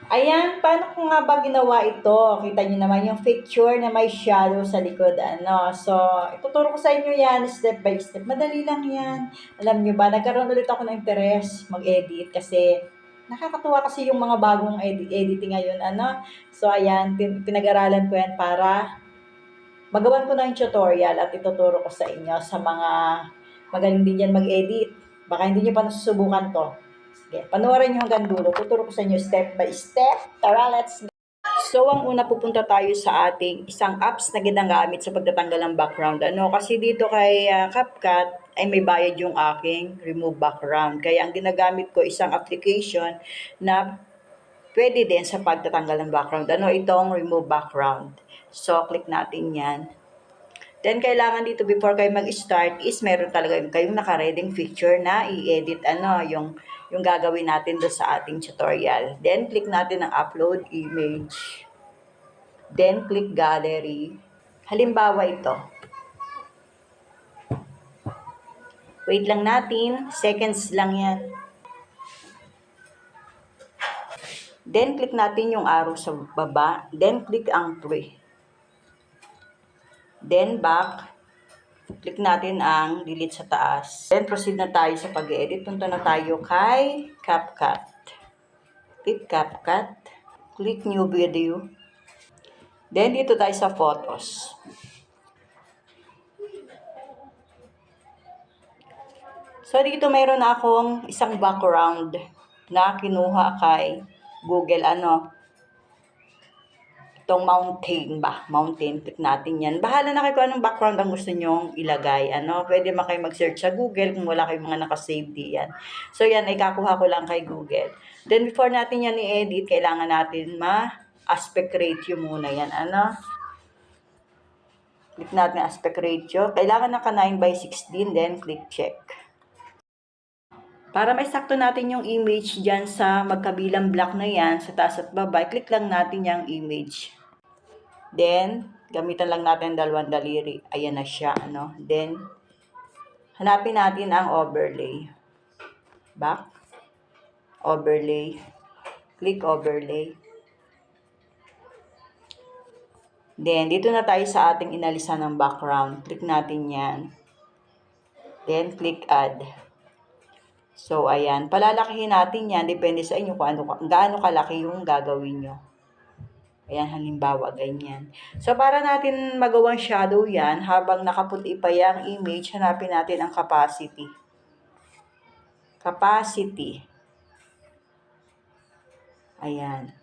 Ayan, paano ko nga ba ginawa ito? Kita niyo naman yung picture na may shadow sa likod, ano. So, ituturo ko sa inyo yan step by step. Madali lang yan. Alam niyo ba, nagkaroon ulit ako ng interest mag-edit kasi nakakatuwa kasi yung mga bagong editing ngayon, ano. So, ayan, pinag-aralan ko yan para magawan ko na yung tutorial at ituturo ko sa inyo sa mga magaling din yan mag-edit. Baka hindi nyo pa nasusubukan to. Sige, panoorin nyo hanggang dulo. Tuturo ko sa inyo step by step. Tara, let's go! So, ang una pupunta tayo sa ating isang apps na ginagamit sa pagtatanggal ng background. Ano, kasi dito kay CapCut ay may bayad yung aking remove background. Kaya ang ginagamit ko isang application na pwede din sa pagtatanggal ng background. Ano, itong remove background. So, click natin yan. Then, kailangan dito before kayo mag-start is meron talaga kayong naka-reading picture na i-edit, ano, yung gagawin natin doon sa ating tutorial. Then, click natin ang upload image. Then, click gallery. Halimbawa ito. Wait lang natin. Seconds lang yan. Then, click natin yung arrow sa baba. Then, click ang 3. Then, back. Click natin ang delete sa taas. Then, proceed na tayo sa pag-edit. Punta na tayo kay CapCut. Click CapCut. Click new video. Then, dito tayo sa photos. So, dito mayroon akong isang background na kinuha kay Google, ano, itong mountain ba? Mountain, click natin yan. Bahala na kayo kung anong background ang gusto nyong ilagay. Ano? Pwede man kayo mag-search sa Google kung wala kayong mga nakasave diyan. So, yan ay kakuha ko lang kay Google. Then, before natin yan i-edit, kailangan natin ma-aspect ratio muna yan. Ano? Click natin aspect ratio. Kailangan naka 9:16, then click check. Para maisakto natin yung image dyan sa magkabilang block na yan, sa taas at baba, click lang natin yung image. Then, gamitan lang natin dalawang daliri. Ayan na siya, ano. Then, hanapin natin ang overlay. Back. Overlay. Click overlay. Then, dito na tayo sa ating inalisan ng background. Click natin yan. Then, click add. So, ayan. Palalakihin natin yan. Depende sa inyo kung gaano kalaki yung gagawin nyo. Ayan, halimbawa, ganyan. So, para natin magawang shadow yan, habang nakaputi pa yung image, hanapin natin ang capacity. Capacity. Ayan.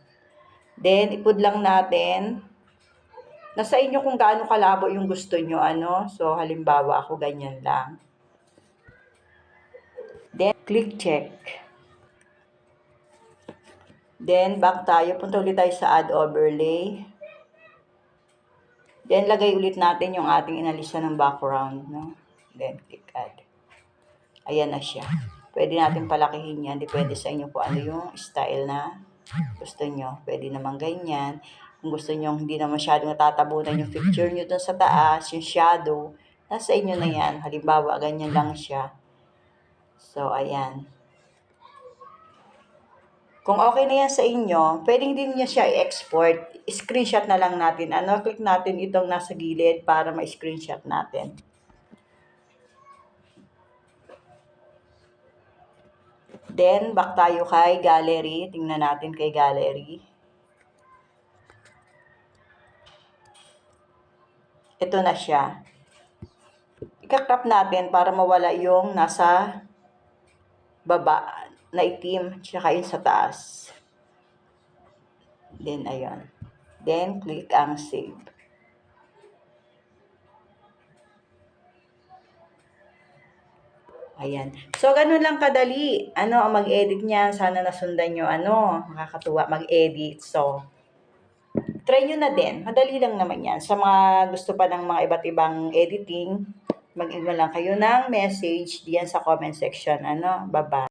Then, ipod lang natin. Nasa inyo kung gaano kalabo yung gusto nyo, ano. So, halimbawa, ako ganyan lang. Then, click check. Then, back tayo. Punta ulit tayo sa add overlay. Then, lagay ulit natin yung ating inalisan ng background. No? Then, click add. Ayan na siya. Pwede natin palakihin yan. Depende sa inyo kung ano yung style na gusto nyo. Pwede naman ganyan. Kung gusto nyo hindi na masyadong natatabunan yung picture nyo dun sa taas, yung shadow, nasa inyo na yan. Halimbawa, ganyan lang siya. So, ayan. Kung okay na yan sa inyo, pwedeng din niya siya i-export. Screenshot na lang natin. Ano, click natin itong nasa gilid para ma-screenshot natin. Then, back tayo kay gallery. Tingnan natin kay gallery. Ito na siya. I-crop natin para mawala yung nasa baba na itim, tsaka yung sa taas. Then, ayun. Then, click ang save. Ayan. So, ganun lang kadali. Ano, ang mag-edit niya. Sana nasundan nyo, ano, makakatuwa mag-edit. So, try nyo na din. Madali lang naman yan. Sa mga gusto pa ng mga iba't ibang editing, mag-email lang kayo ng message diyan sa comment section. Ano, bye-bye.